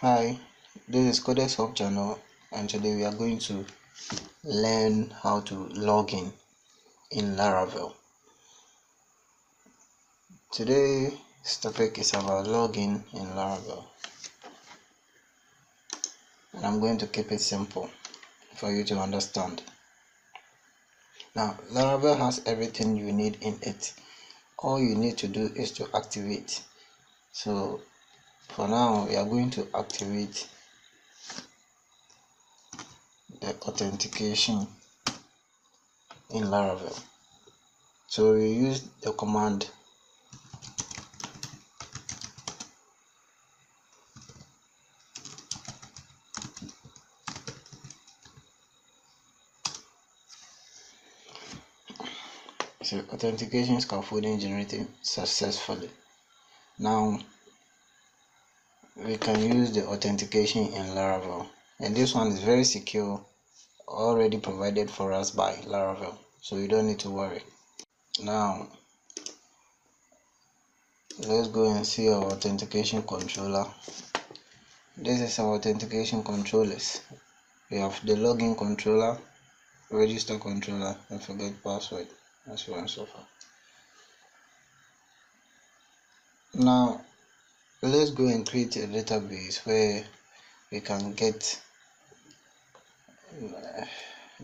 Hi, this is Codex Hub channel, and today we are going to learn how to log in Laravel. Today's topic is about login in Laravel, and I'm going to keep it simple for you to understand. Now, Laravel has everything you need in it. All you need to do is to activate. So, for now, we are going to activate the authentication in Laravel. So we use the command authentication scaffolding generated successfully. Now we can use the authentication in Laravel, and this one is very secure, already provided for us by Laravel, so you don't need to worry. Now let's go and see our authentication controller. This is our authentication controllers. We have the login controller, register controller, and forget password, and so on and so forth. Now let's go and create a database where we can get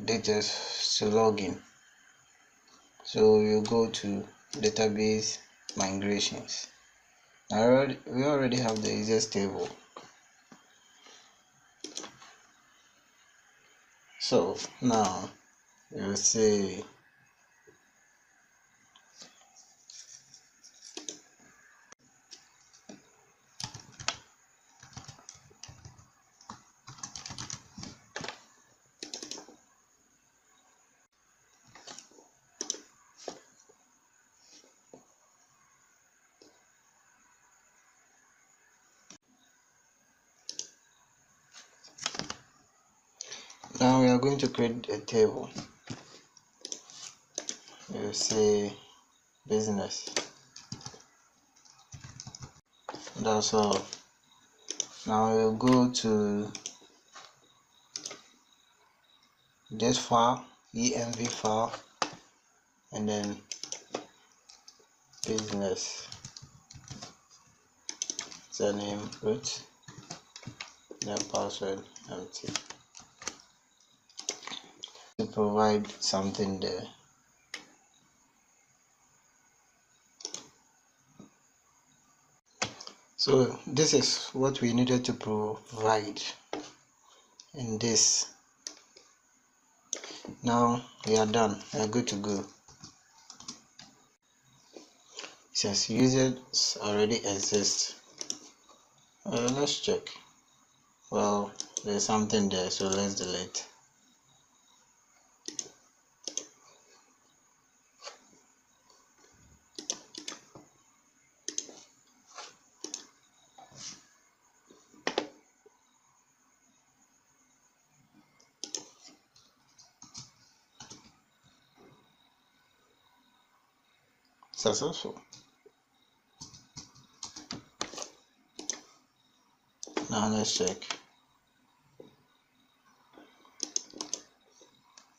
data to login. So we'll go to database migrations. We already have the easiest table. So now we'll say now we are going to create a table. We'll say business. That's all. Now we'll go to this file, env file, and then business, the name, root, then password empty, to provide something there. So this is what we needed to provide in this. Now we are done, we are good to go. It says users already exist. Let's check. Well, there's something there, so let's delete. Successful. Now let's check.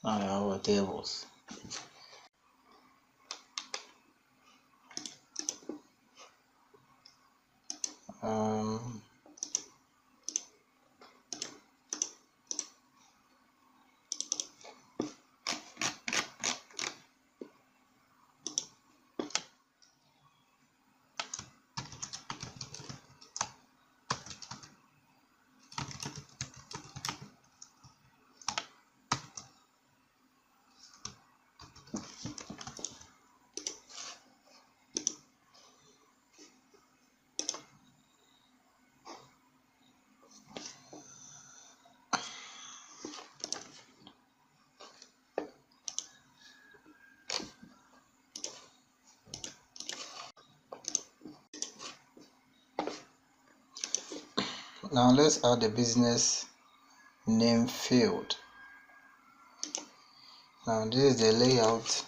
Now we have our tables. Now let's add the business name field. Now this is the layout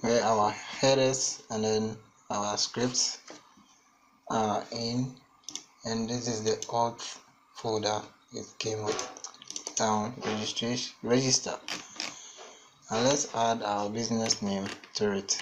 where our headers and then our scripts in, and this is the auth folder it came with. Now register, and let's add our business name to it.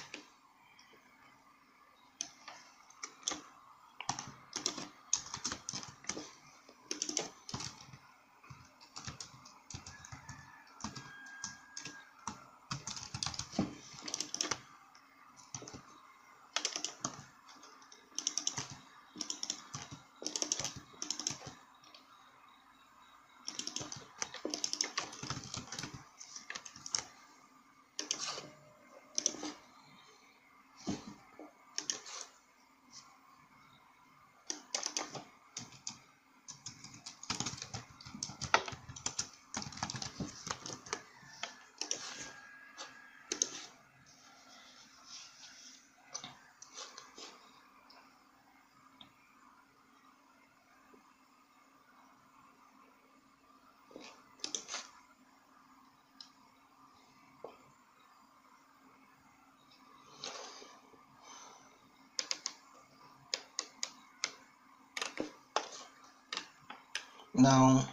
Now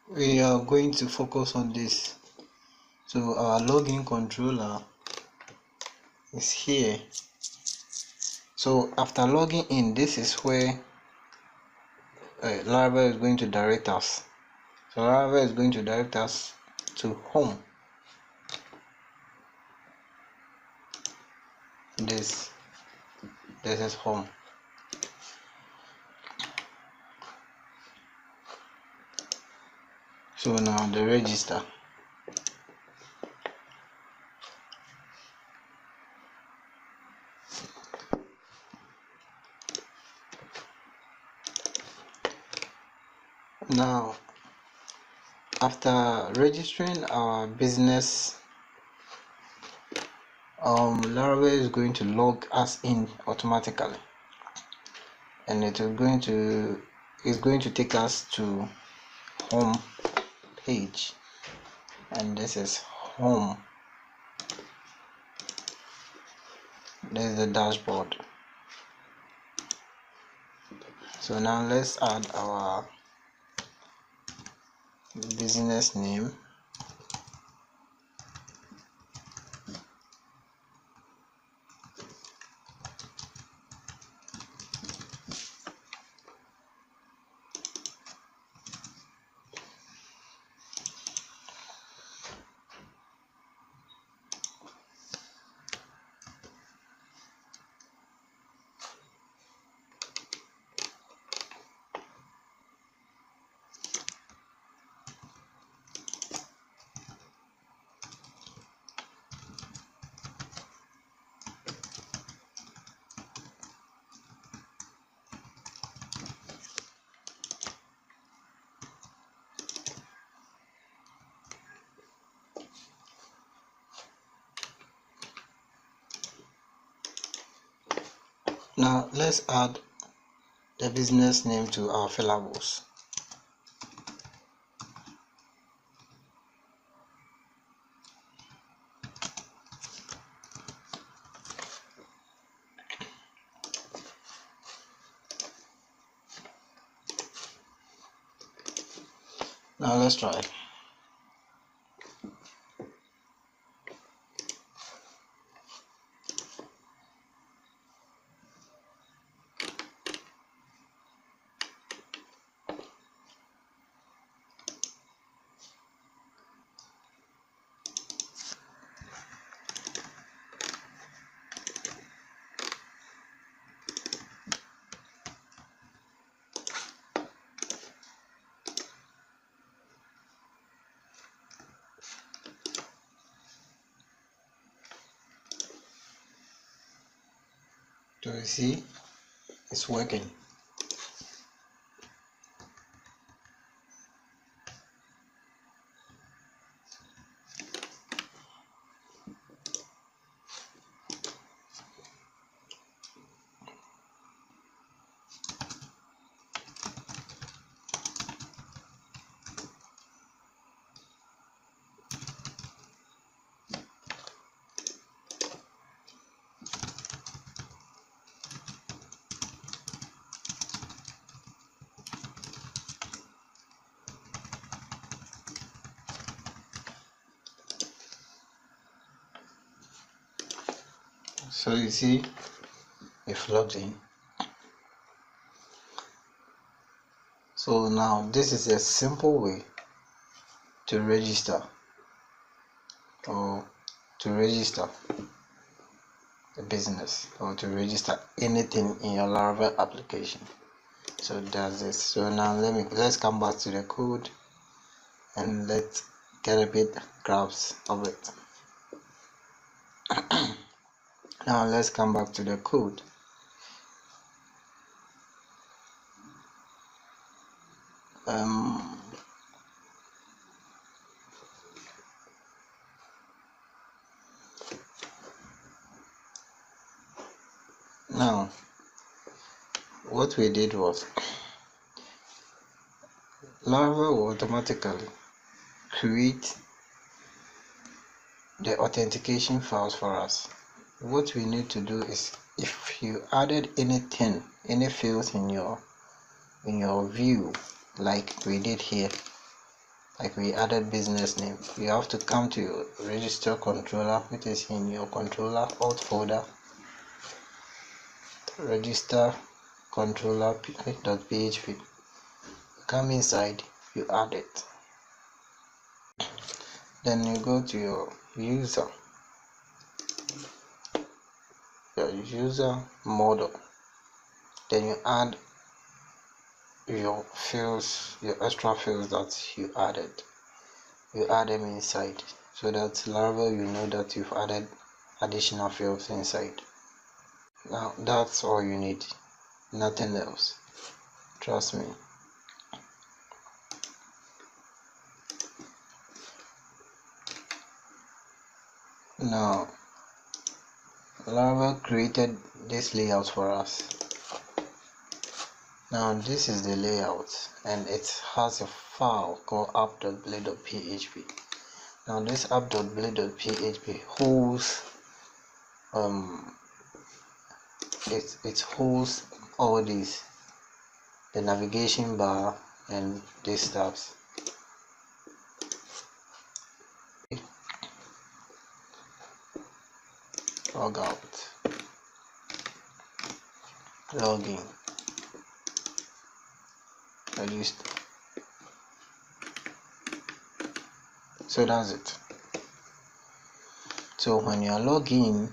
we are going to focus on this. So our login controller is here. So after logging in, this is where Laravel is going to direct us. So Laravel is going to direct us to home. This is home. So now the register. Now after registering our business, Laravel is going to log us in automatically, and it's going to take us to home page, and this is home. There's the dashboard. So now let's add our business name. Now let's add the business name to our fillables. Now let's try. Do you see? It's working. So you see, if logged in. So now this is a simple way to register or to register a business or to register anything in your Laravel application. So that's it. So now let's come back to the code and let's get a bit grabs of it. Now let's come back to the code. Now what we did was Laravel will automatically create the authentication files for us. What we need to do is, if you added anything, any fields in your view, like we did here, like we added business name, you have to come to your register controller, which is in your controller alt folder, register controller.php. Come inside, you add it, then you go to your user model, then you add your fields, your extra fields that you added. You add them inside so that Laravel, you know that you've added additional fields inside. Now that's all you need, nothing else, trust me. Now Laravel created this layout for us. Now this is the layout, and it has a file called app.blade.php. Now this app.blade.php holds it holds all these, the navigation bar and these stuffs. Log out, log in, register. So that's it. So when you are logging in,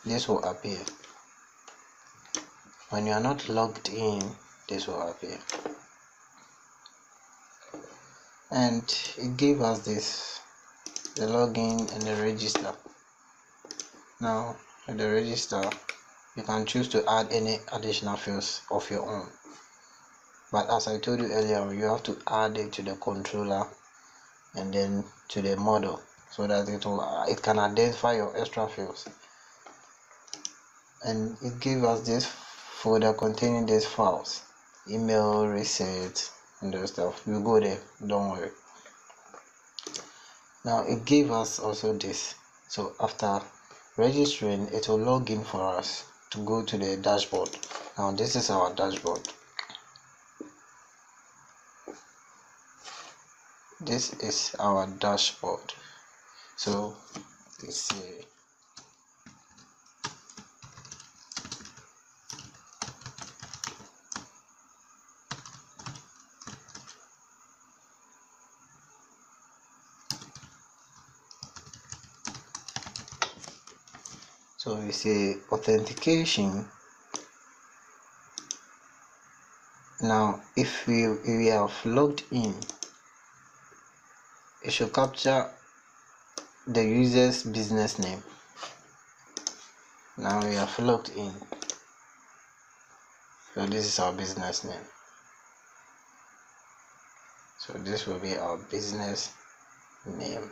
this will appear. When you are not logged in, this will appear. And it gave us this, the login and the register. Now in the register, you can choose to add any additional fields of your own, but as I told you earlier, you have to add it to the controller and then to the model, so that it can identify your extra fields. And it gave us this folder containing these files, email, reset, and those stuff. You go there, don't worry. Now it gave us also this, so after registering, it will log in for us to go to the dashboard. Now this is our dashboard. This is our dashboard. So let's see. So we say authentication. Now if we have logged in, it should capture the user's business name. Now we have logged in, so this is our business name. So this will be our business name.